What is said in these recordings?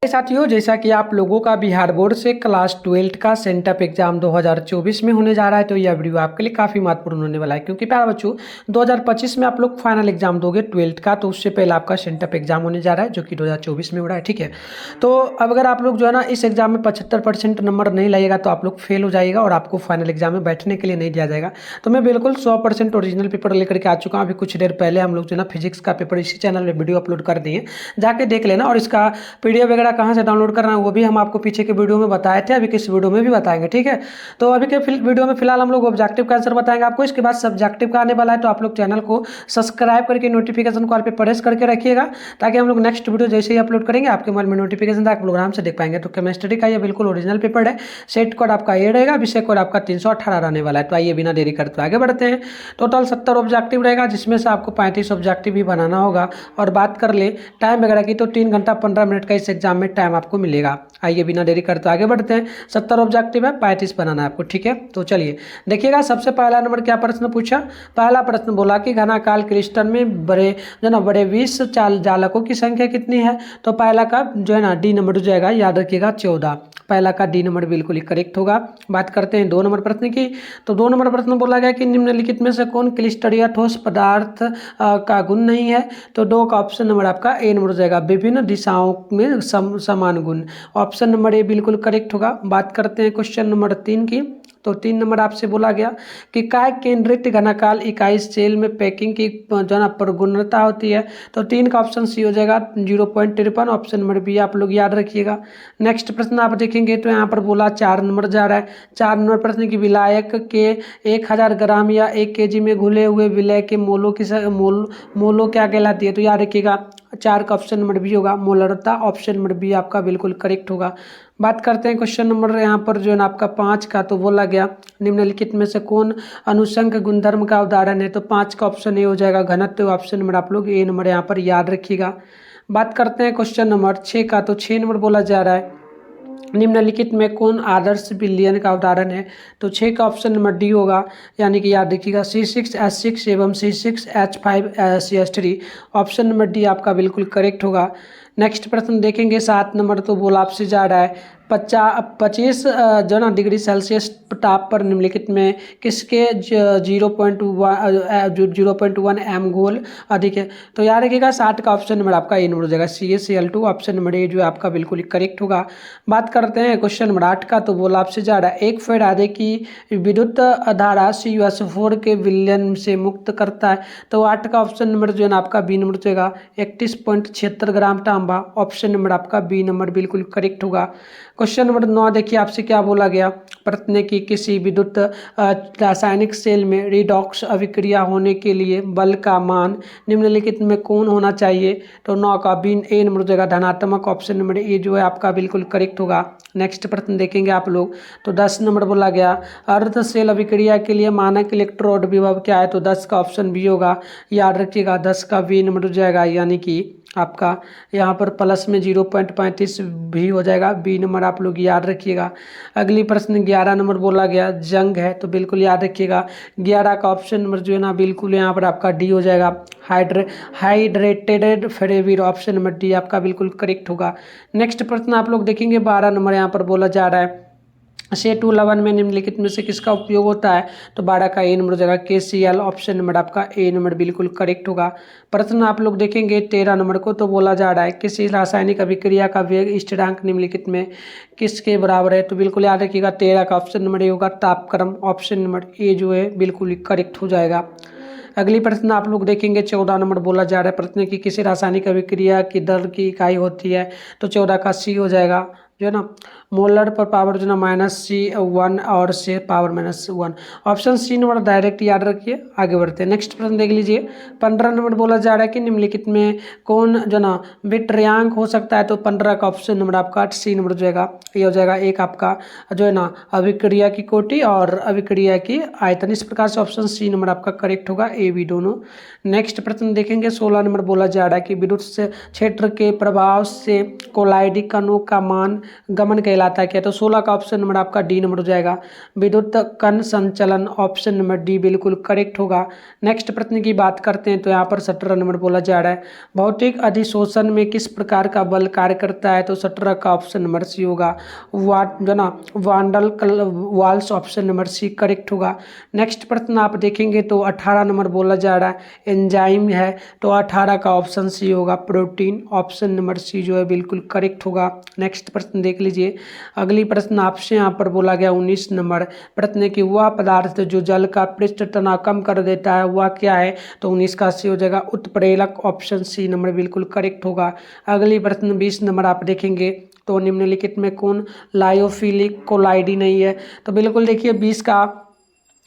साथियों, जैसा कि आप लोगों का बिहार बोर्ड से क्लास 12 का सेंटअप एग्जाम 2024 में होने जा रहा है, तो यह वीडियो आपके लिए काफ़ी महत्वपूर्ण होने वाला है। क्योंकि प्यारे बच्चों, 2025 में आप लोग फाइनल एग्जाम दोगे 12th का, तो उससे पहले आपका सेंटअप एग्जाम होने जा रहा है जो कि 2024 में हो रहा है। ठीक है, तो अब अगर आप लोग जो है ना इस एग्जाम में 75% नंबर नहीं लाइएगा तो आप लोग फेल हो जाएगा और आपको फाइनल एग्जाम में बैठने के लिए नहीं दिया जाएगा। तो मैं बिल्कुल 100% ओरिजिनल पेपर लेकर के आ चुका हूँ। अभी कुछ देर पहले हम लोग जो है ना फिजिक्स का पेपर इसी चैनल में वीडियो अपलोड कर दिए, जाके देख लेना। और इसका PDF वगैरह कहाँ से डाउनलोड करना है वो भी हम आपको पीछे के वीडियो में बताए थे, अभी किस वीडियो में भी बताएंगे। ठीक है, तो अभी के वीडियो में फिलहाल हम लोग ऑब्जेक्टिव का आंसर बताएंगे आपको। इसके बाद सब्जेक्टिव का आने वाला है, तो आप लोग चैनल को सब्सक्राइब करके नोटिफिकेशन कॉल पे प्रेस करके रखिएगा, ताकि हम लोग नेक्स्ट वीडियो जैसे ही अपलोड करेंगे आपके मोबाइल में नोटिफिकेशन आप लोग आराम से देख पाएंगे। तो केमिस्ट्री का ये बिल्कुल ओरिजिनल पेपर है। सेट कोड आपका ये रहेगा, विषय कोड आपका 318 रहने वाला है। तो आइए बिना देरी करते आगे बढ़ते हैं। टोटल 70 ऑब्जेक्टिव रहेगा, जिसमें से आपको 35 ऑब्जेक्टिव भी बनाना होगा। और बात कर ले टाइम वगैरह की, तो 3 घंटा 15 मिनट का इस एग्जाम में टाइम आपको मिलेगा। आइए बिना देरी करते आगे बढ़ते हैं। 70 ऑब्जेक्टिव है, 35 बनाना है आपको। ठीक है, तो चलिए देखिएगा। सबसे पहला नंबर क्या प्रश्न पूछा। पहला प्रश्न बोला कि घनाकाल क्रिस्टल में बड़े जो ना बड़े 20 जालकों की संख्या कितनी है। तो पहला का जो है ना डी नंबर हो जाएगा, याद रखिएगा 14। पहला का डी नंबर बिल्कुल ही करेक्ट होगा। बात करते हैं 2 नंबर प्रश्न की। तो 2 नंबर प्रश्न बोला गया कि निम्नलिखित में से कौन क्लिस्टर या ठोस पदार्थ का गुण नहीं है। तो 2 का ऑप्शन नंबर आपका ए नंबर हो जाएगा, विभिन्न दिशाओं में समान गुण। ऑप्शन नंबर ए बिल्कुल करेक्ट होगा। बात करते हैं क्वेश्चन नंबर 3 की। तो 3 नंबर आपसे बोला गया कि काय केंद्रित घनाकाल इकाई सेल में पैकिंग की जो ना प्रगुणता होती है। तो 3 का ऑप्शन सी हो जाएगा, 0.53। ऑप्शन नंबर बी आप लोग याद रखिएगा। नेक्स्ट प्रश्न आप देखेंगे तो यहाँ पर बोला 4 नंबर जा रहा है। 4 नंबर प्रश्न की विलायक के 1000 ग्राम या 1 kg में घुले हुए विलय के मोलो क्या कहलाती है। तो याद रखिएगा 4 का ऑप्शन नंबर बी होगा, मोलरता। ऑप्शन नंबर बी आपका बिल्कुल करेक्ट होगा। बात करते हैं क्वेश्चन नंबर यहाँ पर जो है ना आपका 5 का। तो बोला गया निम्नलिखित में से कौन अनुषंग गुणधर्म का उदाहरण है। तो 5 का ऑप्शन ए हो जाएगा, घनत्व। ऑप्शन नंबर आप लोग ए नंबर यहाँ पर याद रखिएगा। बात करते हैं क्वेश्चन नंबर 6 का। तो 6 नंबर बोला जा रहा है निम्नलिखित में कौन आदर्श विलयन का उदाहरण है। तो 6 का ऑप्शन नंबर डी होगा, यानी कि याद रखिएगा C6H6 एवं C6H5CH3। ऑप्शन नंबर डी आपका बिल्कुल करेक्ट होगा। नेक्स्ट प्रश्न देखेंगे 7 नंबर। तो बोला आपसे जा रहा है 25 जो ना डिग्री सेल्सियस ताप पर निम्नलिखित में किसके 0.1 एम घोल अधिक है। तो याद रखिएगा 60 का ऑप्शन नंबर आपका ए नंबर हो जाएगा, CaCl2। ऑप्शन नंबर ए जो है आपका बिल्कुल करेक्ट होगा। बात करते हैं क्वेश्चन नंबर 8 का। तो बोला आपसे जा रहा है 1 फैराडे की विद्युत धारा CuS4 के विलयन से मुक्त करता है। तो 8 का ऑप्शन नंबर जो है ना आपका बी नंबर हो जाएगा, 31.76 ग्राम तांबा। ऑप्शन नंबर आपका बी नंबर बिल्कुल करेक्ट होगा। क्वेश्चन नंबर 9 देखिए आपसे क्या बोला गया। प्रश्न की किसी विद्युत रासायनिक सेल में रिडॉक्स अभिक्रिया होने के लिए बल का मान निम्नलिखित में कौन होना चाहिए। तो 9 का बी ए नंबर हो जाएगा, धनात्मक। ऑप्शन नंबर ए जो है आपका बिल्कुल करेक्ट होगा। नेक्स्ट प्रश्न देखेंगे आप लोग। तो 10 नंबर बोला गया अर्ध सेल अभिक्रिया के लिए मानक इलेक्ट्रोड विभव क्या है। तो 10 का ऑप्शन बी होगा, याद रखिएगा 10 का बी नंबर हो जाएगा, यानी कि आपका यहाँ पर प्लस में 0.35 भी हो जाएगा। बी नंबर आप लोग याद रखिएगा। अगली प्रश्न 11 नंबर बोला गया जंग है। तो बिल्कुल याद रखिएगा 11 का ऑप्शन नंबर जो है ना बिल्कुल यहाँ पर आपका डी हो जाएगा, हाइड्रेटेड फेरेवीर। ऑप्शन नंबर डी आपका बिल्कुल करेक्ट होगा। नेक्स्ट प्रश्न आप लोग देखेंगे 12 नंबर यहाँ पर बोला जा रहा है C211 में निम्नलिखित में से किसका उपयोग होता है। तो 12 का ए नंबर हो जाएगा, KCl। ऑप्शन नंबर आपका ए नंबर बिल्कुल करेक्ट होगा। प्रश्न आप लोग देखेंगे 13 नंबर को। तो बोला जा रहा है किसी रासायनिक अभिक्रिया का वेग स्थिरांक निम्नलिखित में किसके बराबर है। तो बिल्कुल याद रखिएगा 13 का ऑप्शन नंबर ए होगा, तापक्रम। ऑप्शन नंबर ए जो है बिल्कुल करेक्ट हो जाएगा। अगली प्रश्न आप लोग देखेंगे 14 नंबर बोला जा रहा है प्रश्न की किसी रासायनिक अभिक्रिया की दर की इकाई होती है। तो 14 का सी हो जाएगा, जो है ना मोलर पर पावर जो ना -1 और से power -1। Option C number direct याद रखिए। आगे बढ़ते हैं, नेक्स्ट प्रश्न देख लीजिए। 15 नंबर बोला जा रहा है कि निम्नलिखित में कौन जो ना विट्रियांक हो सकता है। तो 15 का ऑप्शन नंबर आपका सी नंबर हो जाएगा, ये हो जाएगा एक आपका जो है ना अभिक्रिया की कोटि और अभिक्रिया की आयतन। इस प्रकार से ऑप्शन सी नंबर आपका करेक्ट होगा, ए बी दोनों। नेक्स्ट प्रश्न देखेंगे 16 नंबर बोला जा रहा है कि विद्युत क्षेत्र के प्रभाव से कोलाइडिक कणों का मान गमन कहलाता है क्या? तो 16 का ऑप्शन नंबर आपका डी नंबर हो जाएगा। विद्युत कण संचलन ऑप्शन नंबर डी बिल्कुल करेक्ट होगा। नेक्स्ट प्रश्न की बात करते हैं तो यहाँ पर 17 नंबर बोला जा रहा है, भौतिक अधिशोषण में किस प्रकार का बल कार्य करता है? तो 17 का ऑप्शन नंबर सी होगा, जो ना van der Waals option number C correct होगा। नेक्स्ट प्रश्न आप देखेंगे तो 18 नंबर बोला जा रहा है, एंजाइम है, तो 18 का ऑप्शन सी होगा, प्रोटीन ऑप्शन नंबर सी जो है बिल्कुल करेक्ट होगा। नेक्स्ट प्रश्न देख लीजिए, अगली प्रश्न आपसे यहाँ पर बोला गया 19 नंबर प्रश्न की, वह पदार्थ जो जल का पृष्ठ तनाव कम कर देता है वह क्या है? तो 19 का सी हो जाएगा, उत्प्रेरक ऑप्शन सी नंबर बिल्कुल करेक्ट होगा। अगली प्रश्न 20 नंबर आप देखेंगे तो निम्नलिखित में कौन लायोफिलिक कोलाइडी नहीं है? तो बिल्कुल देखिए 20 का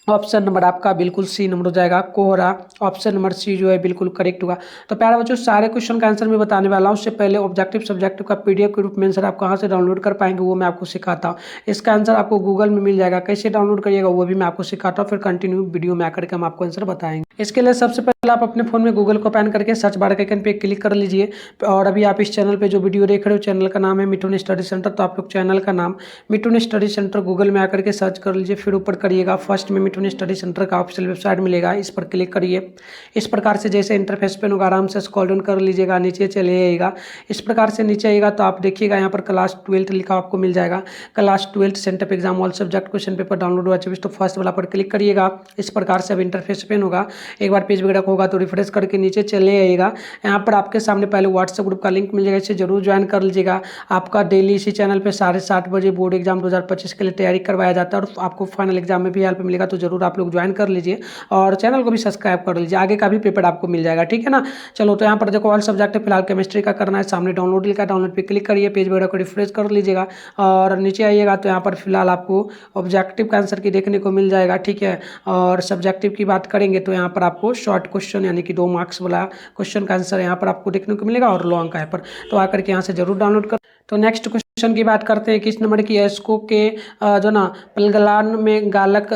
ऑप्शन नंबर आपका बिल्कुल सी नंबर हो जाएगा, कोहरा ऑप्शन नंबर सी जो है बिल्कुल करेक्ट होगा। तो प्यारे बच्चों सारे क्वेश्चन का आंसर मैं बताने वाला हूँ, उससे पहले ऑब्जेक्टिव सब्जेक्टिव का पीडीएफ के रूप में आंसर आप कहाँ से डाउनलोड कर पाएंगे वो मैं आपको सिखाता हूँ। इसका आंसर आपको गूगल में मिल जाएगा, कैसे डाउनलोड करिएगा वो भी मैं आपको सिखाता हूँ, फिर कंटिन्यू वीडियो में आकर के हम आपको आंसर बताएंगे। इसके लिए सबसे पहले आप अपने फोन में गूगल को ओपन करके सर्च बार के आइकन पे क्लिक कर लीजिए, और अभी आप इस चैनल पे जो वीडियो देख रहे हो चैनल का नाम है मिठुन स्टडी सेंटर, तो आप लोग चैनल का नाम मिठुन स्टडी सेंटर गूगल में आकर के सर्च कर लीजिए, फिर ऊपर करिएगा फर्स्ट में मिठुन स्टडी सेंटर का ऑफिशियल वेबसाइट मिलेगा, इस पर क्लिक करिए। इस प्रकार से जैसे इंटरफेस पे होगा आराम से स्क्रॉल डाउन कर लीजिएगा, नीचे चले आइएगा। इस प्रकार से नीचे आइएगा तो आप देखिएगा यहाँ पर क्लास 12 लिखा आपको मिल जाएगा, class 12 centre exam all subject question paper download हुआ 24, तो फर्स्ट वाला पर क्लिक करिएगा। इस प्रकार से अब इंटरफेस पे होगा, एक बार पेज वगैरह होगा तो रिफ्रेश करके नीचे चले आइएगा। यहाँ पर आपके सामने पहले व्हाट्सएप ग्रुप का लिंक मिल जाएगा, इसे जरूर ज्वाइन कर लीजिएगा। आपका डेली इसी चैनल पे 7:30 बजे बोर्ड एग्जाम 2025 के लिए तैयारी करवाया जाता है, और आपको फाइनल एग्जाम में भी हेल्प मिलेगा, तो जरूर आप लोग ज्वाइन कर लीजिए और चैनल को भी सब्सक्राइब कर लीजिए, आगे का भी पेपर आपको मिल जाएगा, ठीक है ना। चलो तो यहाँ पर देखो ऑल सब्जेक्ट फिलहाल केमिस्ट्री का करना है, सामने डाउनलोड लिखा है, डाउनलोड पे क्लिक करिए, पेज वगैरह को रिफ्रेश कर लीजिएगा और नीचे आइएगा तो यहाँ पर फिलहाल आपको ऑब्जेक्टिव का आंसर की देखने को मिल जाएगा, ठीक है। और सब्जेक्टिव की बात करेंगे तो यहाँ पर आपको शॉर्ट क्वेश्चन यानी कि 2 मार्क्स वाला क्वेश्चन का आंसर यहाँ पर आपको देखने को मिलेगा और लॉन्ग का है पर, तो आकर के यहाँ से जरूर डाउनलोड कर। तो नेक्स्ट क्वेश्चन की बात करते हैं, किस नंबर की एस्को के जो ना पलगलान में गालक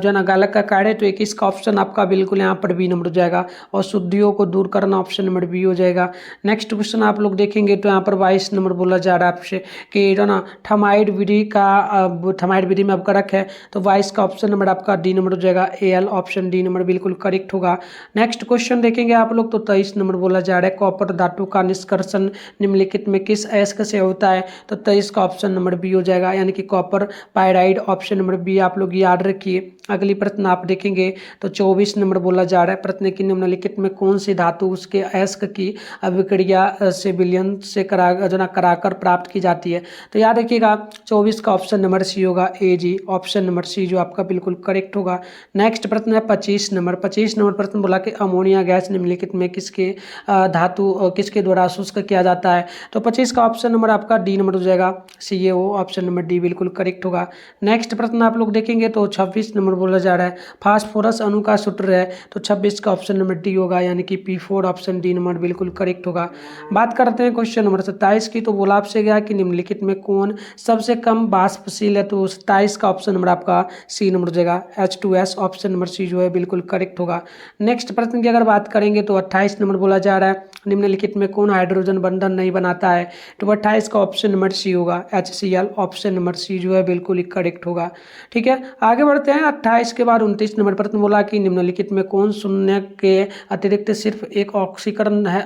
जो ना गालक का कार्य, तो 21 का ऑप्शन आपका बिल्कुल यहाँ पर बी नंबर हो जाएगा, और शुद्धियों को दूर करना ऑप्शन नंबर बी हो जाएगा। नेक्स्ट क्वेश्चन आप लोग देखेंगे तो यहाँ पर 22 नंबर बोला जा रहा है आपसे कि जो ना थमाइड विधि में अपकारक है, तो 22 का ऑप्शन नंबर आपका डी नंबर हो जाएगा, एल ऑप्शन डी नंबर बिल्कुल करेक्ट होगा। नेक्स्ट क्वेश्चन देखेंगे आप लोग तो 23 नंबर बोला जा रहा है, कॉपर धातु का निष्कर्षण निम्नलिखित में किस अयस्क से होता है? तो 23 का ऑप्शन नंबर बी हो जाएगा, यानी कि copper pyrite option number B आप लोग याद रखिए। अगली प्रश्न आप देखेंगे तो 24 नंबर बोला जा रहा है, प्रश्न की निम्नलिखित में कौन सी धातु उसके अयस्क की अभिक्रिया से विलयन से कराकर प्राप्त की जाती है? तो याद रखिएगा 24 का ऑप्शन नंबर सी होगा, ए जी ऑप्शन नंबर सी जो आपका बिल्कुल करेक्ट होगा। नेक्स्ट प्रश्न है 25 नंबर प्रश्न बोला कि अमोनिया गैस निम्नलिखित में किसके धातु किसके द्वारा शुष्क किया जाता है? तो 25 का ऑप्शन नंबर आपका डी नंबर हो जाएगा, CaO ऑप्शन नंबर डी बिल्कुल करेक्ट होगा। नेक्स्ट प्रश्न आप लोग देखेंगे तो 26 नंबर बोला जा रहा है, फास्फोरस अणु का सूत्र है, तो 26 का ऑप्शन नंबर डी होगा, यानी कि P4 ऑप्शन डी नंबर बिल्कुल करेक्ट होगा। बात करते हैं क्वेश्चन नंबर 27 की, तो बोला आपसे गया कि निम्नलिखित में कौन सबसे कम वाष्पशील है? तो 27 का ऑप्शन नंबर आपका सी नंबर हो जाएगा, H2S ऑप्शन नंबर सी जो है बिल्कुल करेक्ट होगा। नेक्स्ट प्रश्न की अगर बात करेंगे तो 28 नंबर बोला जा रहा है, निम्नलिखित में कौन हाइड्रोजन बंधन नहीं बनाता है? तो 28 का ऑप्शन नंबर सी होगा, HCl ऑप्शन नंबर सी जो है बिल्कुल करेक्ट होगा, ठीक है। आगे बढ़ते हैं 28 के बाद 29 नंबर प्रश्न बोला कि निम्नलिखित में कौन शून्य के अतिरिक्त सिर्फ एक ऑक्सीकरण है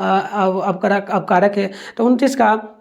अपकारक है? तो 29 का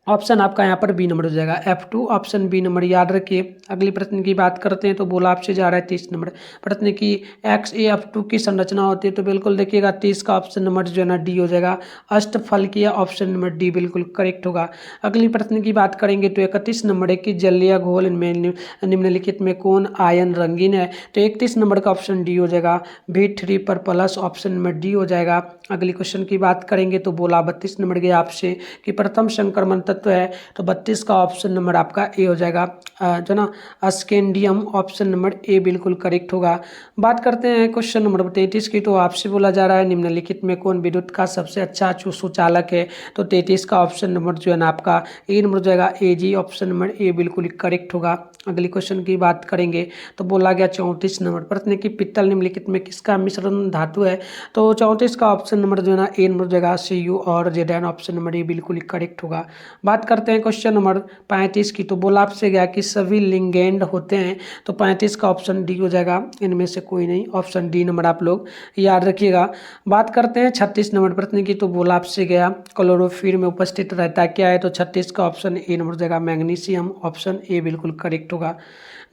ऑप्शन आपका यहाँ पर बी नंबर हो जाएगा, F2 ऑप्शन बी नंबर याद रखिए। अगली प्रश्न की बात करते हैं तो बोला आपसे जा रहा है 30 नंबर प्रश्न की XaF2 की संरचना होती है, तो बिल्कुल देखिएगा 30 का ऑप्शन नंबर जो है ना डी हो जाएगा, अष्टफलकीय ऑप्शन नंबर डी बिल्कुल करेक्ट होगा। अगली प्रश्न की बात करेंगे तो 31 नंबर है कि जलीय घोल में निम्नलिखित में कौन आयन रंगीन है? तो 31 नंबर का ऑप्शन डी हो जाएगा, V3 पर प्लस ऑप्शन नंबर डी हो जाएगा। अगली क्वेश्चन की बात करेंगे तो बोला 32 नंबर गया आपसे कि प्रथम संक्रमण तत्व है, तो 32 का ऑप्शन नंबर आपका ए हो जाएगा, जो ना अस्केंडियम ऑप्शन नंबर ए बिल्कुल करेक्ट होगा। बात करते हैं क्वेश्चन नंबर 33 की, तो आपसे बोला जा रहा है निम्नलिखित में कौन विद्युत का सबसे अच्छा सुचालक है? तो 33 का ऑप्शन नंबर जो है ना आपका ए नंबर हो जाएगा, ए जी ऑप्शन नंबर ए बिल्कुल करेक्ट होगा। अगली क्वेश्चन की बात करेंगे तो बोला गया 34 नंबर प्रश्न की पित्तल निम्नलिखित में किसका मिश्रण धातु है? तो 34 का ऑप्शन नंबर जो है ना ए नंबर हो जाएगा, CU और Zn ऑप्शन नंबर ए बिल्कुल करेक्ट होगा। बात करते हैं क्वेश्चन नंबर 35 की, तो बोला आपसे गया कि सभी लिगेंड होते हैं, तो 35 का ऑप्शन डी हो जाएगा, इनमें से कोई नहीं, ऑप्शन डी नंबर आप लोग याद रखिएगा। बात करते हैं 36 नंबर प्रश्न की, तो बोला आपसे गया क्लोरोफिल में उपस्थित रहता है क्या है, तो 36 का ऑप्शन ए नंबर हो जाएगा मैग्नीशियम, ऑप्शन ए बिल्कुल करेक्ट होगा।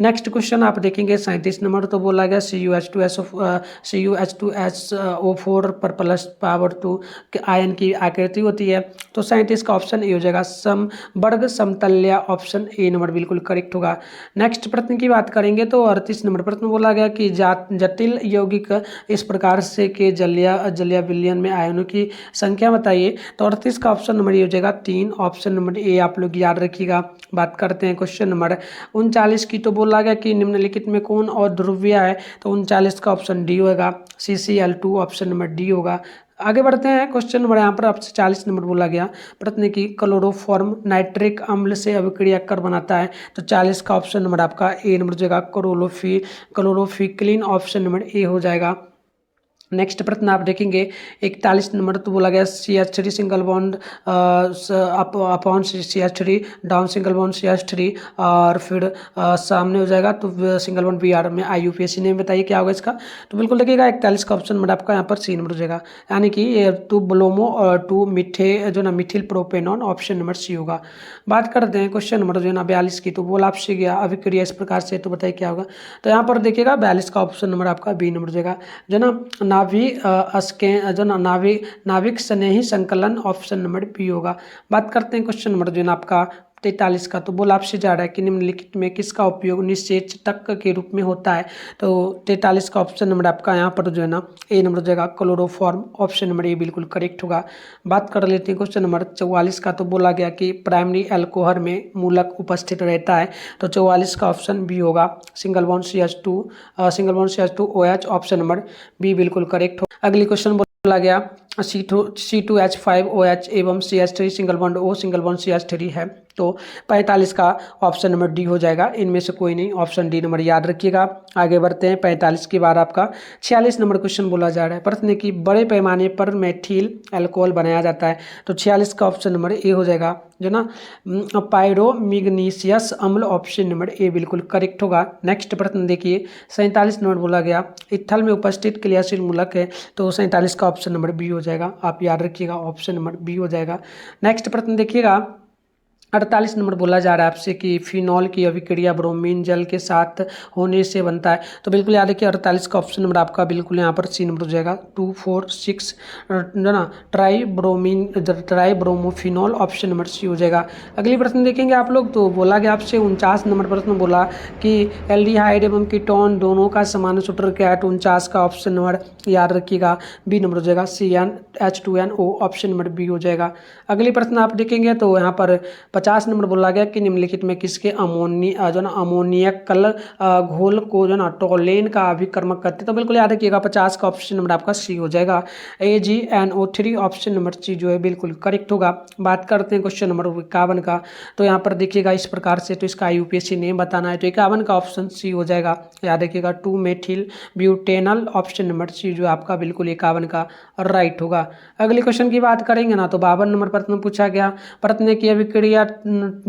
नेक्स्ट क्वेश्चन आप देखेंगे 37 नंबर, तो बोला गया CuH2SO4 पर प्लस पावर 2 आयन की आकृति होती है, तो 37 का ऑप्शन ए हो जाएगा समवर्ग समतल्य, ऑप्शन ए नंबर बिल्कुल करेक्ट होगा। नेक्स्ट प्रश्न की बात करेंगे तो 38 नंबर प्रश्न बोला गया कि जटिल यौगिक इस प्रकार से के जलीय विलयन में आयनों की संख्या बताइए, तो 38 का ऑप्शन नंबर ये हो जाएगा 3, ऑप्शन नंबर ए आप लोग याद रखिएगा। बात करते हैं क्वेश्चन नंबर 39 की, तो बोला गया कि निम्नलिखित में कौन और ध्रुवीय है, तो 39 का ऑप्शन डी होगा, CCl2, ऑप्शन नंबर डी होगा। आगे बढ़ते हैं क्वेश्चन नंबर, यहाँ पर आपसे 40 नंबर बोला गया प्रश्न की क्लोरोफॉर्म नाइट्रिक अम्ल से अभिक्रिया कर बनाता है, तो 40 का ऑप्शन नंबर आपका ए नंबर हो जाएगा क्लोरोफिक्लिन, ऑप्शन नंबर ए हो जाएगा। नेक्स्ट प्रश्न आप देखेंगे 41 नंबर, तो बोला गया CH3 single bond upon CH3 down single bond CH3 और फिर सामने हो जाएगा तो सिंगल बॉन्ड BR में IUPAC ने बताइए क्या होगा इसका, तो बिल्कुल देखिएगा 41 का ऑप्शन नंबर आपका यहाँ पर सी नंबर हो जाएगा, यानी कि ये 2 ब्रोमो और 2 मीठे जो ना methyl propanone, option number C होगा। बात करते हैं क्वेश्चन नंबर जो है ना 42 की, तो बोला आपसे गया अभिक्रिया इस प्रकार से, तो बताइए क्या होगा, तो यहाँ पर देखिएगा 42 का ऑप्शन नंबर आपका बी नंबर हो जाएगा, जो ना नाविक स्नेही संकलन, ऑप्शन नंबर बी होगा। बात करते हैं क्वेश्चन नंबर जो है ना आपका 43 का, तो बोला आपसे जा रहा है कि निम्नलिखित में किसका उपयोग निषेचक के रूप में होता है, तो 43 का ऑप्शन नंबर आपका यहाँ पर जो है ना ए नंबर हो जाएगा क्लोरोफॉर्म, ऑप्शन नंबर ए बिल्कुल करेक्ट होगा। बात कर लेते हैं क्वेश्चन नंबर 44 का, तो बोला गया कि प्राइमरी अल्कोहल में मूलक उपस्थित रहता है, तो 44 का ऑप्शन बी होगा, single bond CH2 OH, option number B बिल्कुल करेक्ट हो। अगली क्वेश्चन बोला गया C2H5OH एवं CH3 single bond O single bond CH3 है, तो 45 का ऑप्शन नंबर डी हो जाएगा, इनमें से कोई नहीं, ऑप्शन डी नंबर याद रखिएगा। आगे बढ़ते हैं 45 के बाद आपका 46 नंबर क्वेश्चन बोला जा रहा है प्रश्न की बड़े पैमाने पर मेथिल अल्कोहल बनाया जाता है, तो 46 का ऑप्शन नंबर ए हो जाएगा, जो ना पायरोमैग्नीशियस अम्ल, ऑप्शन नंबर ए बिल्कुल करेक्ट होगा। नेक्स्ट प्रश्न देखिए 47 नंबर बोला गया इथल में उपस्थित क्रियाशील मूलक है, तो 47 का ऑप्शन नंबर बी हो जाएगा, आप याद रखिएगा, ऑप्शन नंबर बी हो जाएगा। नेक्स्ट प्रश्न देखिएगा 48 नंबर बोला जा रहा है आपसे कि फिनॉल की अभिक्रिया ब्रोमीन जल के साथ होने से बनता है, तो बिल्कुल याद रखिए 48 का ऑप्शन नंबर आपका बिल्कुल यहाँ पर सी नंबर हो जाएगा, 2,4,6 जो ना tribromophenol, option number C हो जाएगा। अगली प्रश्न देखेंगे आप लोग, तो बोला गया आपसे 49 नंबर प्रश्न बोला कि एल्डिहाइड एवं कीटोन दोनों का समान सूत्र क्या है, तो 49 का ऑप्शन नंबर याद रखिएगा बी नंबर हो जाएगा, CnH2nO, ऑप्शन नंबर बी हो जाएगा। अगली प्रश्न आप देखेंगे तो यहाँ पर 50 नंबर बोला गया कि निम्नलिखित में किसके अमोनियकल घोल को जो ना टोलेन का अभिकर्मक करते, तो बिल्कुल याद रखिएगा 50 का ऑप्शन नंबर आपका सी हो जाएगा, AgNO3, ऑप्शन नंबर सी जो है बिल्कुल करेक्ट होगा। बात करते हैं क्वेश्चन नंबर 51 का, तो यहाँ पर देखिएगा इस प्रकार से, तो इसका IUPAC नेम बताना है, तो 51 का ऑप्शन सी हो जाएगा, याद रखिएगा 2 methyl butanal, option number C जो आपका बिल्कुल 51 का राइट होगा। अगले क्वेश्चन की बात करेंगे ना, तो 52 नंबर प्रश्न पूछा गया प्रश्न की अभिक्रिया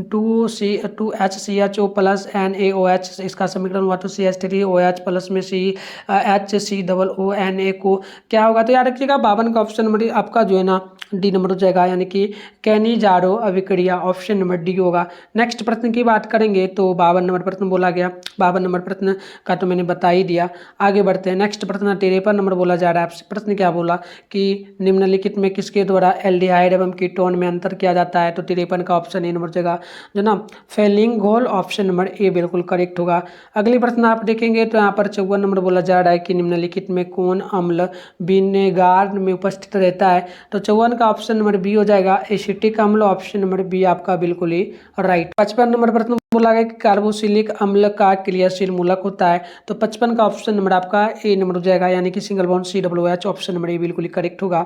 2HCHO प्लस NaOH, इसका समीकरण हुआ तो CH3OH प्लस में HCOONA को क्या होगा, तो याद रखिएगा 52 का ऑप्शन नंबर आपका जो है ना डी नंबर हो जाएगा, यानी कि कैनिजारो अभिक्रिया, ऑप्शन नंबर डी होगा। नेक्स्ट प्रश्न की बात करेंगे तो 52 नंबर प्रश्न बोला गया, 52 नंबर प्रश्न का तो मैंने बता ही दिया। आगे बढ़ते हैं, नेक्स्ट प्रश्न 53 नंबर बोला जा रहा है आपसे, प्रश्न क्या बोला कि निम्नलिखित में किसके द्वारा एल्डिहाइड एवं कीटोन में अंतर किया जाता है, तो 53 का ऑप्शन ए नंबर जगह जो ना फेलिंग घोल, ऑप्शन नंबर ए बिल्कुल करेक्ट होगा। अगली प्रश्न आप देखेंगे तो यहाँ पर 54 नंबर बोला जा रहा है कि निम्नलिखित में कौन अम्ल विनेगार में उपस्थित रहता है, तो 54 का ऑप्शन नंबर बी हो जाएगा, एसिटिक अम्ल, ऑप्शन नंबर बी आपका बिल्कुल ही राइट। 55 नंबर प्रश्न बोला गया कि कार्बोक्सिलिक अम्ल का क्रियाशील मूलक होता है। तो 55 का ऑप्शन नंबर आपका ए नंबर हो जाएगा, यानी कि single bond COOH option number A बिल्कुल ही करेक्ट होगा।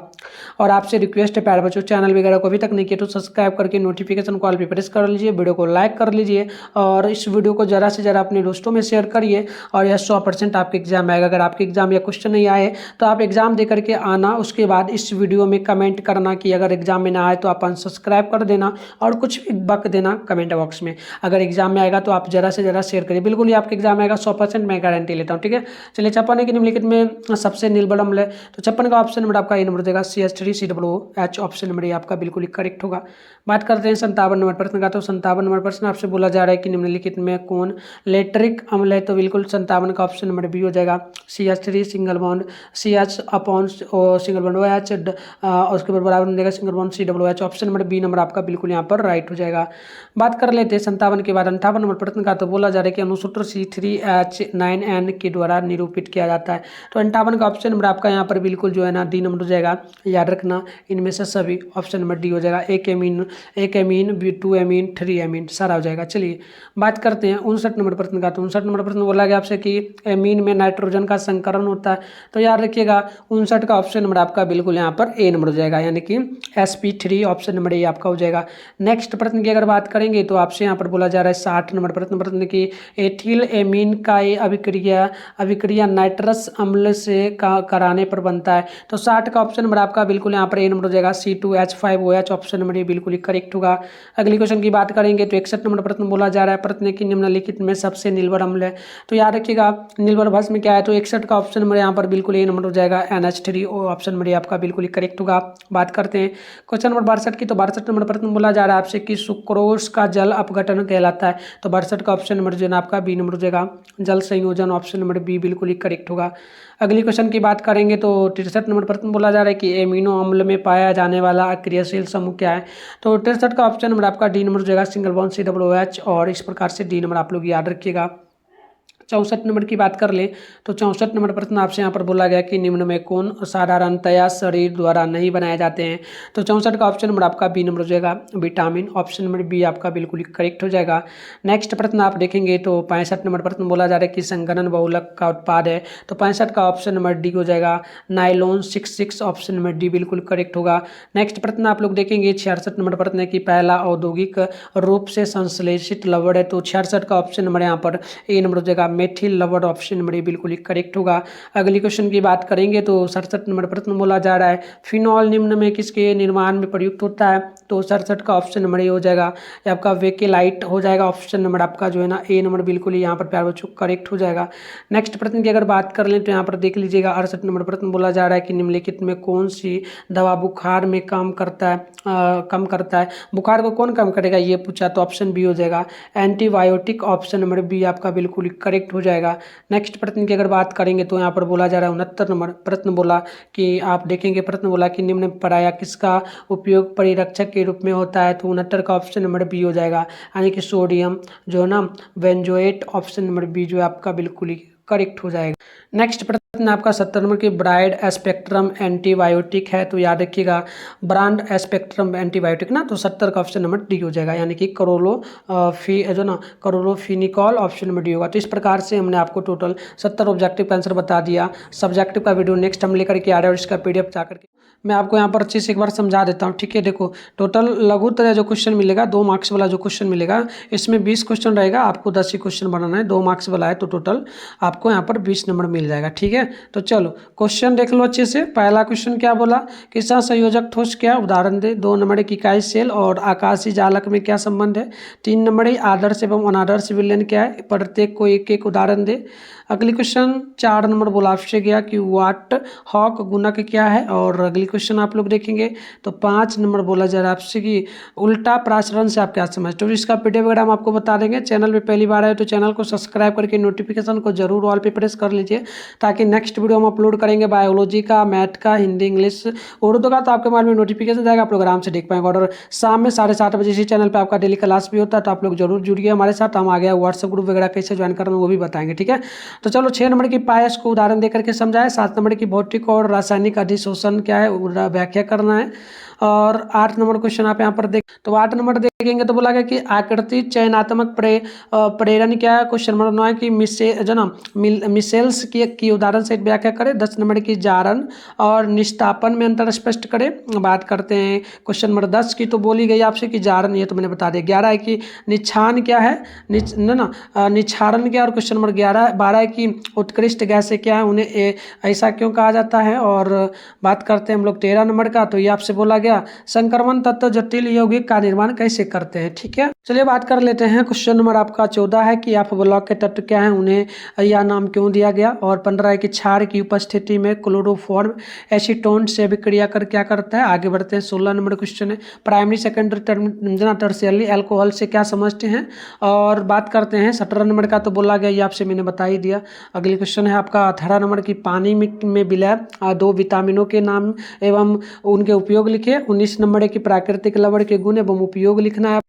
और आपसे रिक्वेस्ट है प्यारे बच्चों, चैनल वगैरह को अभी तक नहीं किया तो सब्सक्राइब करके नोटिफिकेशन कॉल पे प्रेस कर लीजिए, वीडियो को लाइक कर लीजिए और इस वीडियो को ज़्यादा से ज़्यादा अपने दोस्तों में शेयर करिए। और यह 100% आपके एग्जाम आएगा। अगर आपके एग्जाम या क्वेश्चन नहीं आए तो आप एग्जाम दे करके आना, उसके बाद इस वीडियो में कमेंट करना कि अगर एग्जाम में ना आए तो आप अनसब्सक्राइब कर देना और कुछ भी बक देना कमेंट बॉक्स में। अगर एग्जाम में आएगा तो आप ज़्यादा से ज़्यादा शेयर करिए, बिल्कुल ही आपके एग्जाम में आएगा 100%, मैं गारंटी लेता हूँ। ठीक है, चलिए 56 की निम्नलिखित में सबसे नील अम्ल है। तो 56 का ऑप्शन नंबर आपका ए नंबर देगा CH3COOH ऑप्शन नंबर ए आपका बिल्कुल ही करेक्ट होगा। बात करते हैं 57 नंबर प्रश्न का। तो 57 नंबर प्रश्न आपसे बोला जा रहा है कि निम्नलिखित में कौन लेट्रिक अम्ल है। तो बिल्कुल 57 का ऑप्शन नंबर बी हो जाएगा, CH3 single bond CH upon single bond OH और उसके बाद बराबर में देगा single bond COOH option number B number आपका बिल्कुल यहाँ पर राइट हो जाएगा। बात कर लेते हैं 57 के बाद 58 नंबर प्रश्न का। तो बोला जा रहा है कि अनुसूत्र C3H9N के द्वारा निरूपित किया जाता है। तो 58 का ऑप्शन नंबर आपका यहाँ पर बिल्कुल जो है ना डी नंबर हो जाएगा। याद रखना इनमें से सभी ऑप्शन नंबर डी हो जाएगा। एक एमीन 2 एमीन 3 एमीन सारा हो जाएगा। चलिए बात करते हैं 59 नंबर प्रश्न का। तो 59 नंबर प्रश्न बोला गया आपसे कि एमीन में नाइट्रोजन का संकरण होता है। तो याद रखिएगा 59 का ऑप्शन नंबर आपका बिल्कुल यहाँ पर ए नंबर हो जाएगा, यानी कि sp3 ऑप्शन नंबर ए आपका हो जाएगा। नेक्स्ट प्रश्न की अगर बात करेंगे तो आपसे यहाँ पर बोला जा रहा है 60 नंबर प्रश्न की एथिल एमीन का ये अभिक्रिया नाइट्रस अम्ल से कराने पर बनता है। तो 60 का ऑप्शन नंबर आपका बिल्कुल यहाँ पर ए नंबर हो जाएगा, C2H5OH ऑप्शन नंबर ए बिल्कुल ही करेक्ट होगा। अगली क्वेश्चन की बात करेंगे तो 61 नंबर प्रश्न बोला जा रहा है प्रश्न की निम्नलिखित में सबसे निर्भर अम्ल है। तो याद रखिएगा निर्भर भस्म क्या है। तो 61 का ऑप्शन नंबर यहाँ पर बिल्कुल ए नंबर हो जाएगा, NH3 ऑप्शन नंबर आपका बिल्कुल ही करेक्ट होगा। बात करते हैं क्वेश्चन नंबर 62 की। तो 62 नंबर प्रश्न बोला जा रहा है आपसे कि सुक्रोज का जल अपघटन कहलाता है। तो 62 का ऑप्शन नंबर जो है आपका बी नंबर हो जाएगा, जल संयोजन ऑप्शन नंबर बी बिल्कुल ही करेक्ट होगा। अगली क्वेश्चन की बात करेंगे तो 63 नंबर प्रश्न बोला जा रहा है कि एमिनो अम्ल में पाया जाने वाला अक्रियाशील समूह क्या है। तो 63 का ऑप्शन नंबर आपका डी नंबर हो जाएगा, सिंगल बॉन्ड COOH और इस प्रकार से डी नंबर आप लोग याद रखिएगा। 64 नंबर की बात कर ले तो 64 नंबर प्रश्न आपसे यहाँ पर बोला गया कि निम्न में कौन साधारणतया शरीर द्वारा नहीं बनाए जाते हैं। तो 64 का ऑप्शन नंबर आपका बी नंबर हो जाएगा, विटामिन ऑप्शन नंबर बी आपका बिल्कुल ही करेक्ट हो जाएगा। नेक्स्ट प्रश्न आप देखेंगे तो 65 नंबर प्रश्न बोला जा रहा है कि संगणन बहुलक का उत्पाद है। तो 65 का ऑप्शन नंबर डी हो जाएगा, नाइलॉन 66 ऑप्शन नंबर डी बिल्कुल करेक्ट होगा। नेक्स्ट प्रश्न आप लोग देखेंगे 66 नंबर प्रश्न है कि पहला औद्योगिक रूप से संश्लेषित लवण है। तो 66 का ऑप्शन नंबर यहाँ पर ए नंबर हो जाएगा, मेथिल लवण ऑप्शन नंबर ए बिल्कुल ही करेक्ट होगा। अगली क्वेश्चन की बात करेंगे तो 67 नंबर प्रश्न बोला जा रहा है फिनॉल निम्न में किसके निर्माण में प्रयुक्त होता है। तो 67 का ऑप्शन नंबर ए हो जाएगा, ये आपका वेकेलाइट हो जाएगा ऑप्शन नंबर आपका जो है ना ए नंबर बिल्कुल ही यहाँ पर प्यारे बच्चों करेक्ट हो जाएगा। नेक्स्ट प्रश्न की अगर बात कर लें तो यहाँ पर देख लीजिएगा 68 नंबर प्रश्न बोला जा रहा है कि निम्नलिखित में कौन सी दवा बुखार में कम करता है। बुखार को कौन कम करेगा ये पूछा, तो ऑप्शन बी हो जाएगा, एंटीबायोटिक ऑप्शन नंबर बी आपका बिल्कुल करेक्ट हो जाएगा। नेक्स्ट प्रश्न की अगर बात करेंगे तो यहाँ पर बोला जा रहा है 69 नंबर प्रश्न बोला कि आप देखेंगे प्रश्न बोला कि निम्न पराया किसका उपयोग परिरक्षक के रूप में होता है। तो 69 का ऑप्शन नंबर बी हो जाएगा, यानी कि सोडियम जो है ना बेंजोएट ऑप्शन नंबर बी जो है आपका बिल्कुल ही करेक्ट हो जाएगा। नेक्स्ट प्रश्न आपका 70 नंबर की ब्रांड स्पेक्ट्रम एंटीबायोटिक है। तो याद रखिएगा ब्रांड स्पेक्ट्रम एंटीबायोटिक ना, तो 70 का ऑप्शन नंबर डी हो जाएगा, यानी कि क्लोरोफिनिकॉल ऑप्शन नंबर डी होगा। तो इस प्रकार से हमने आपको टोटल 70 ऑब्जेक्टिव का आंसर बता दिया। सब्जेक्टिव का वीडियो नेक्स्ट हम लेकर के आ रहे हैं और इसका PDF जाकर के मैं आपको यहाँ पर अच्छे से एक बार समझा देता हूँ। ठीक है, देखो टोटल लघुत्तम जो क्वेश्चन मिलेगा 2 मार्क्स वाला जो क्वेश्चन मिलेगा इसमें 20 क्वेश्चन रहेगा, आपको 10 ही क्वेश्चन बनाना है। 2 मार्क्स वाला है तो टोटल आपको यहाँ पर 20 नंबर मिल जाएगा। ठीक है, तो चलो क्वेश्चन देख लो अच्छे से। पहला क्वेश्चन क्या बोला कि सहसंयोजक ठोस क्या, उदाहरण दे। 2 नंबर की इकाई सेल और आकाशीय जालक में क्या संबंध है। 3 नंबर आदर्श एवं अनादर्श विलयन क्या है, प्रत्येक को एक एक उदाहरण दे। अगली क्वेश्चन 4 नंबर बोला आपसे गया कि वाट हॉक गुणक क्या है। और अगली क्वेश्चन आप लोग देखेंगे तो 5 नंबर बोला जा रहा है आपसे कि उल्टा प्राचरण से आप क्या समझते हो। इसका PDF वगैरह हम आपको बता देंगे। चैनल पे पहली बार आए तो चैनल को सब्सक्राइब करके नोटिफिकेशन को जरूर ऑल पे प्रेस कर लीजिए, ताकि नेक्स्ट वीडियो हम अपलोड करेंगे बायोलॉजी का, मैथ का, हिंदी, इंग्लिश, उर्दू का, तो आपके मोबाइल में नोटिफिकेशन जाएगा, आप लोग आराम से देख पाएंगे। और शाम में 7:30 बजे इसी चैनल पर आपका डेली क्लास भी होता है, तो आप लोग जरूर जुड़िए हमारे साथ। हम आ गया व्हाट्सएप ग्रुप वगैरह कैसे ज्वाइन करना वो भी बताएंगे। ठीक है, तो चलो 6 नंबर की पायस को उदाहरण देकर के समझाए। 7 नंबर की भौतिक और रासायनिक अधिशोषण क्या है व्याख्या करना है। और 8 नंबर क्वेश्चन आप यहाँ पर देख, तो 8 नंबर देखेंगे तो बोला गया कि आकृति चयनात्मक प्रेरण क्या है। क्वेश्चन नंबर 9 है कि मिसेल्स की उदाहरण से व्याख्या करें। 10 नंबर की जारण और निष्ठापन में अंतर स्पष्ट करें। बात करते हैं क्वेश्चन नंबर 10 की, तो बोली गई आपसे कि जारण, ये तो मैंने बता दिया। 11 है कि निच्छान क्या है, निच्छारण क्या है। और क्वेश्चन नंबर 12 है कि उत्कृष्ट गैसें क्या है, उन्हें ऐसा क्यों कहा जाता है। और बात करते हैं हम लोग 13 नंबर का, तो ये आपसे बोला गया संक्रमण तत्व जटिल यौगिक का निर्माण कैसे करते हैं। ठीक है, चलिए बात कर लेते हैं। क्वेश्चन नंबर आपका 14 है कि आप ब्लॉक के तत्व क्या है, उन्हें यह नाम क्यों दिया गया। और 15 है कि क्षार की उपस्थिति में क्लोरोफॉर्म एसीटोन से अभिक्रिया कर क्या करता है। आगे बढ़ते हैं। 16 नंबर क्वेश्चन है प्राइमरी सेकेंडरी टर्शियरी अल्कोहल से क्या समझते हैं। और बात करते हैं 17 नंबर का, तो बोला गया, ये आपसे मैंने बता ही दिया। अगली क्वेश्चन है आपका 18 नंबर की पानी में विलय 2 विटामिनों के नाम एवं उनके उपयोग लिखे। 19 नंबर है कि प्राकृतिक लवण के गुण एवं उपयोग लिखना है।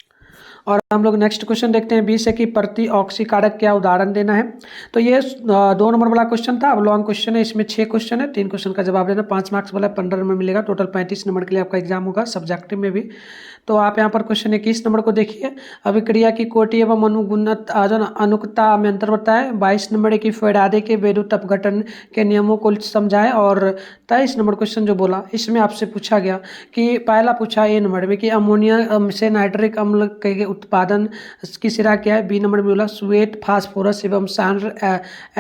और हम लोग नेक्स्ट क्वेश्चन देखते हैं 20 है कि प्रति ऑक्सीकारक क्या उदाहरण देना है। तो ये 2 नंबर वाला क्वेश्चन था। अब लॉन्ग क्वेश्चन है, इसमें 6 क्वेश्चन है, 3 क्वेश्चन का जवाब देना। 5 मार्क्स वाला 15 नंबर मिलेगा। टोटल 35 नंबर के लिए आपका एग्जाम होगा सब्जेक्टिव में भी। तो आप यहाँ पर क्वेश्चन 21 नंबर को देखिए, अभिक्रिया की कोटि एवं अनुकता में अंतर बताए। 22 नंबर है कि फैराडे के विद्युत अपघटन के नियमों को समझाएं। और 23 नंबर क्वेश्चन जो बोला, इसमें आपसे पूछा गया कि पहला पूछा ए नंबर में कि अमोनिया से नाइट्रिक अम्ल के उत्पादन की सिरा क्या है। बी नंबर में बोला स्वेट फास्फोरस एवं सांद्र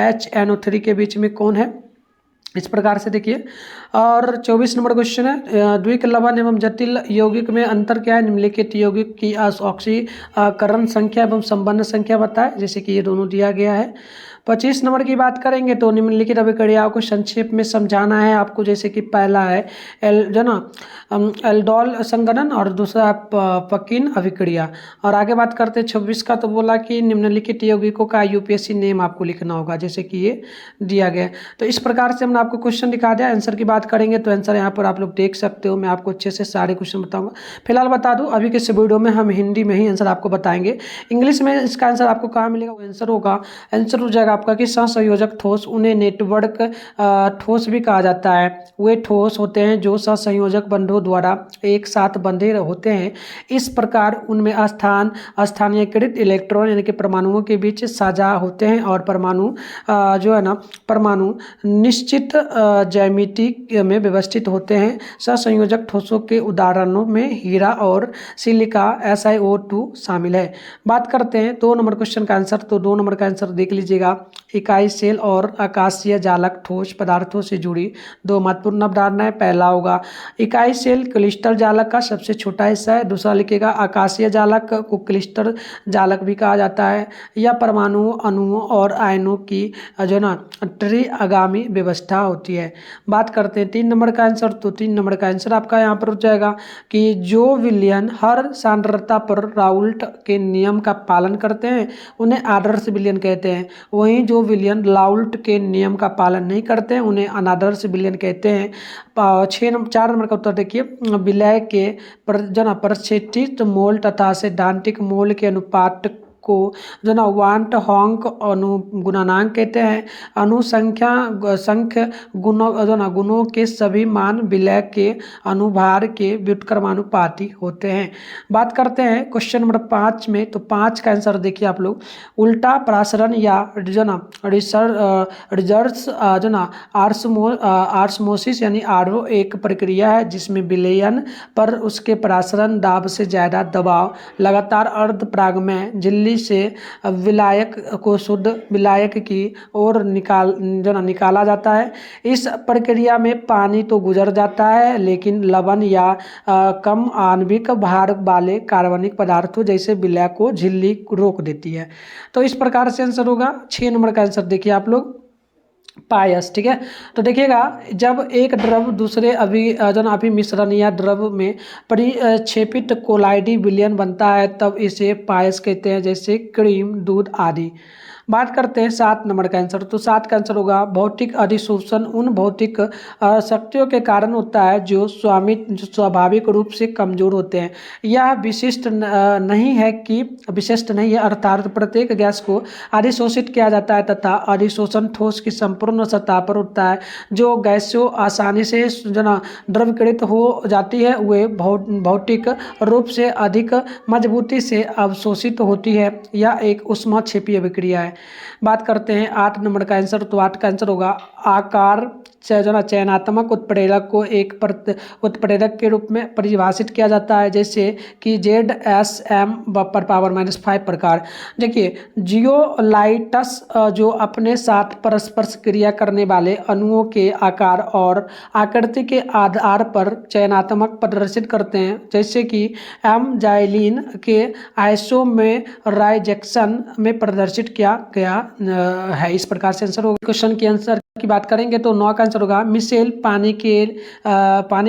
HNO3 के बीच में कौन है। इस प्रकार से देखिए। और 24 नंबर क्वेश्चन है द्विक लवण एवं जटिल यौगिक में अंतर क्या है। निम्नलिखित यौगिक की ऑक्सीकरण संख्या एवं संबंध संख्या बताए, जैसे कि ये दोनों दिया गया है। 25 नंबर की बात करेंगे तो निम्नलिखित अभिक्रियाओं को संक्षेप में समझाना है आपको, जैसे कि पहला है एल्डोल संगठन और दूसरा पकिन अभिक्रिया। और आगे बात करते हैं 26 का, तो बोला कि निम्नलिखित यौगिकों का UPSC नेम आपको लिखना होगा, जैसे कि ये दिया गया। तो इस प्रकार से हमने आपको क्वेश्चन दिखा दिया। आंसर की बात करेंगे तो आंसर यहाँ पर आप लोग देख सकते हो, मैं आपको अच्छे से सारे क्वेश्चन बताऊंगा। फिलहाल बता दूं अभी के इस वीडियो में हम हिंदी में ही आंसर आपको बताएंगे। इंग्लिश में इसका आंसर आपको कहाँ मिलेगा, वो आंसर हो जाएगा आपका कि सहसंयोजक ठोस, उन्हें नेटवर्क ठोस भी कहा जाता है। वे ठोस होते हैं जो सहसंयोजक बंधों द्वारा एक साथ बंधे होते हैं। इस प्रकार उनमें स्थानीयकृत इलेक्ट्रॉन यानी कि परमाणुओं के बीच साझा होते हैं। और परमाणु निश्चित ज्यामिति में व्यवस्थित होते हैं। सहसंयोजक ठोसों के उदाहरणों में हीरा और सिलिका SiO2 शामिल है। बात करते हैं 2 नंबर क्वेश्चन का आंसर, तो 2 नंबर का आंसर देख लीजिएगा। इकाई सेल और आकाशीय जालक ठोस पदार्थों से जुड़ी 2 महत्वपूर्ण अवधारणाएं। पहला होगा इकाई सेल क्लिस्टर जालक का सबसे छोटा हिस्सा है। दूसरा लिखेगा आकाशीय जालक को क्लिस्टर जालक भी कहा जाता है। यह परमाणु अणुओं और आयनों की त्रिआगामी व्यवस्था होती है। बात करते हैं 3 नंबर का आंसर, तो 3 नंबर का आंसर आपका यहाँ पर हो जाएगा कि जो विलयन हर सांद्रता पर राउल्ट के नियम का पालन करते हैं उन्हें आदर्श विलयन कहते हैं। वहीं जो विलयन राउल्ट के नियम का पालन नहीं करते हैं उन्हें अनादर्श विलयन कहते हैं। 4 नंबर का उत्तर देखिए, विलय के प्रक्षेपित मोल तथा सैद्धांतिक मोल के अनुपात को वांट हॉन्क अनुगुणनांक कहते हैं। संख्य गुणों के सभी मान विलय के अनुभार के व्युत्क्रमानुपाती होते हैं। बात करते हैं क्वेश्चन नंबर 5 में, तो 5 का आंसर देखिए आप लोग, उल्टा प्रासरण या रिजर्स आर्समोसिस यानी RO एक प्रक्रिया है जिसमें विलयन पर उसके प्रासरण दाब से ज़्यादा दबाव लगातार अर्ध प्रागमय झिल्ली से विलायक को शुद्ध विलायक की ओर निकाला जाता है। इस प्रक्रिया में पानी तो गुजर जाता है लेकिन लवण या कम आणविक भार वाले कार्बनिक पदार्थों जैसे विलय को झिल्ली रोक देती है। तो इस प्रकार से आंसर होगा। 6 नंबर का आंसर देखिए आप लोग, पायस। ठीक है, तो देखिएगा जब एक द्रव दूसरे अभिमिश्रण या द्रव में परिक्षेपित कोलाइडी विलयन बनता है तब इसे पायस कहते हैं, जैसे क्रीम, दूध आदि। बात करते हैं 7 नंबर का आंसर। तो 7 का आंसर होगा भौतिक अधिशोषण उन भौतिक शक्तियों के कारण होता है जो स्वाभाविक रूप से कमजोर होते हैं। यह विशिष्ट नहीं है अर्थात प्रत्येक गैस को अधिशोषित किया जाता है तथा अधिशोषण ठोस की संपूर्ण सतह पर होता है। जो गैसों आसानी से जो ना द्रवीकृत हो जाती है वे भौतिक रूप से अधिक मजबूती से अवशोषित होती है। यह एक ऊष्माक्षेपीय अभिक्रिया है। बात करते हैं 8 नंबर का आंसर। तो 8 का आंसर होगा आकार जो ना चयनात्मक उत्प्रेरक को एक उत्प्रेरक के रूप में परिभाषित किया जाता है, जैसे कि ZSM पर पावर -5 प्रकार। देखिए जियोलाइट्स जो अपने साथ परस्पर क्रिया करने वाले अणुओं के आकार और आकृति के आधार पर चयनात्मक प्रदर्शित करते हैं, जैसे कि एमजाइलिन के आइसोमेराइजेशन में प्रदर्शित किया गया है। इस प्रकार से आंसर होगा। क्वेश्चन के आंसर की बात करेंगे तो 9 का आंसर होगा मिसेल पानी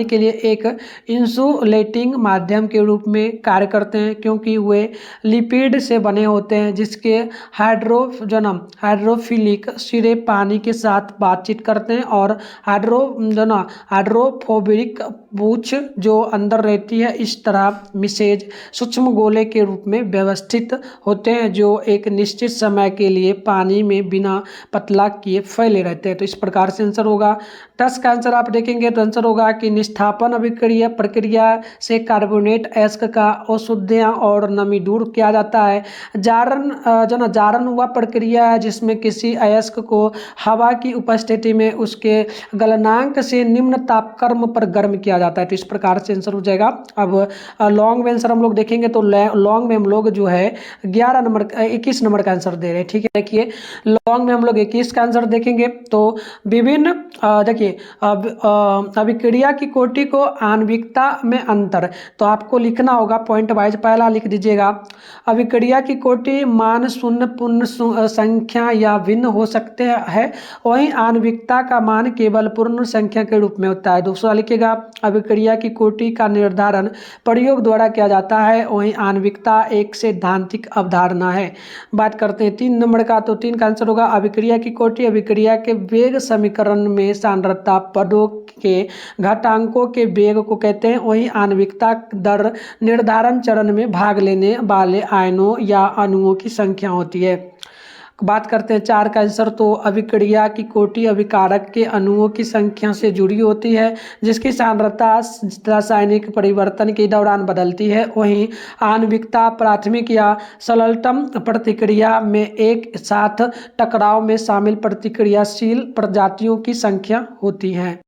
के लिए एक इंसुलेटिंग माध्यम के रूप में कार्य करते हैं, क्योंकि वे लिपिड से बने होते हैं जिसके हाइड्रोफिलिक सिरे पानी के साथ बातचीत करते हैं और हाइड्रोफोबिक पूंछ जो अंदर रहती है। इस तरह मिसेज सूक्ष्म गोले के रूप में व्यवस्थित होते हैं जो एक निश्चित समय के लिए पानी में बिना पतला किए फैले रहते हैं। तो इस प्रकार से आंसर होगा। 10 का आंसर आप देखेंगे तो आंसर होगा कि निष्ठापन अभिक्रिया प्रक्रिया से कार्बोनेट अयस्क का अशुद्धियाँ और नमी दूर किया जाता है। जारन वह प्रक्रिया है जिसमें किसी अयस्क को हवा की उपस्थिति में उसके गलनांक से निम्न तापक्रम पर गर्म किया जाता है। तो इस प्रकार से आंसर हो जाएगा। अब लॉन्ग में आंसर हम लोग देखेंगे तो लॉन्ग में हम लोग जो है 21 नंबर का आंसर दे रहे हैं। ठीक है, देखिए लॉन्ग में हम लोग 21 का आंसर देखेंगे तो विभिन्न देखिए अभिक्रिया की कोटि को आणविकता में अंतर। तो आपको लिखना होगा पॉइंट वाइज। पहला लिख दीजिएगा अभिक्रिया की कोटि मान शून्य पूर्ण संख्या या भिन्न हो सकते हैं, वहीं आणविकता का मान केवल पूर्ण संख्या के रूप में होता है। दूसरा लिखिएगा अभिक्रिया की कोटि का निर्धारण प्रयोग द्वारा किया जाता है, वहीं आणविकता एक सैद्धांतिक अवधारणा है। बात करते हैं 3 नंबर का। तो 3 का आंसर होगा अभिक्रिया की कोटि अभिक्रिया के वेग समीकरण में सांद्रता पदों के घातांकों के वेग को कहते हैं, वहीं आणविकता दर निर्धारण चरण में भाग लेने वाले आयनों या अणुओं की संख्या होती है। बात करते हैं 4 का आंसर। तो अभिक्रिया की कोटि अभिकारक के अणुओं की संख्या से जुड़ी होती है जिसकी सांद्रता रासायनिक परिवर्तन के दौरान बदलती है, वहीं आणविकता प्राथमिक या सरलतम प्रतिक्रिया में एक साथ टकराव में शामिल प्रतिक्रियाशील प्रजातियों की संख्या होती है।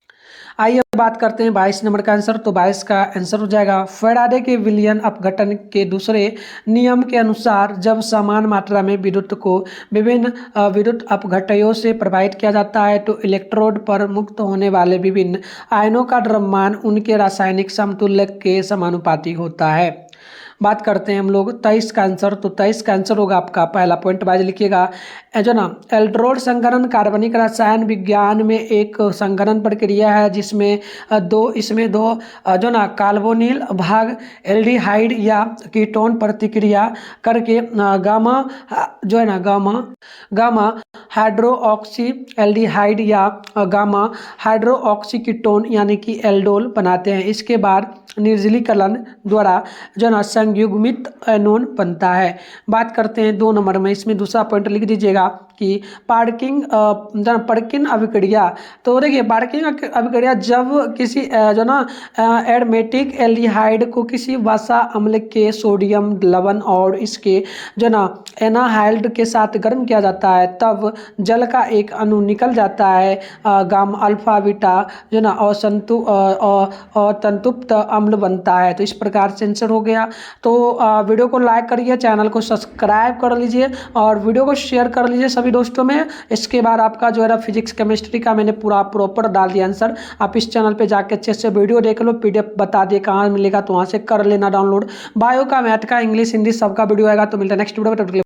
आइए बात करते हैं 22 नंबर का आंसर। तो 22 का आंसर हो जाएगा फैराडे के विलियन अपघटन के दूसरे नियम के अनुसार जब समान मात्रा में विद्युत को विभिन्न विद्युत अपघटयों से प्रभावित किया जाता है तो इलेक्ट्रोड पर मुक्त होने वाले विभिन्न आयनों का द्रव्यमान उनके रासायनिक समतुल्य के समानुपाती होता है। बात करते हैं हम लोग 23 का आंसर। तो 23 का आंसर होगा आपका पहला पॉइंट वाइज लिखिएगा जो ना एल्ड्रोड संघनन कार्बनिक रसायन विज्ञान में एक संघनन प्रक्रिया है जिसमें दो जो ना कार्बोनिल भाग एल्डिहाइड या कीटोन प्रतिक्रिया करके गामा हाइड्रोक्सी एल्डिहाइड या गामा हाइड्रोक्सी कीटोन यानी कि एल्डोल बनाते हैं। इसके बाद निर्जलीकरण द्वारा जो ना संयुग्मित एनोन बनता है। बात करते हैं 2 नंबर में। इसमें दूसरा पॉइंट लिख दीजिएगा कि पार्किन अभिक्रिया। तो देखिए पार्किन अभिक्रिया जब किसी एरोमेटिक एल्डिहाइड को किसी वसा अम्ल के सोडियम लवण और इसके जो ना एनाहाइड के साथ गर्म किया जाता है तब जल का एक अणु निकल जाता है गामा अल्फा बीटा जो ना तंतुप्त अम्ल बनता है। तो इस प्रकार से आंसर हो गया। तो वीडियो को लाइक करिए, चैनल को सब्सक्राइब कर लीजिए और वीडियो को शेयर कर लीजिए सभी दोस्तों में। इसके बाद आपका जो है फिजिक्स केमिस्ट्री का मैंने पूरा प्रॉपर डाल दिया आंसर। आप इस चैनल पे जाके अच्छे से वीडियो देख लो, PDF बता दिए कहाँ मिलेगा तो वहाँ से कर लेना डाउनलोड। बायो का, मैथ का, इंग्लिश, हिंदी सबका वीडियो आएगा। तो मिलता है नेक्स्ट वीडियो में।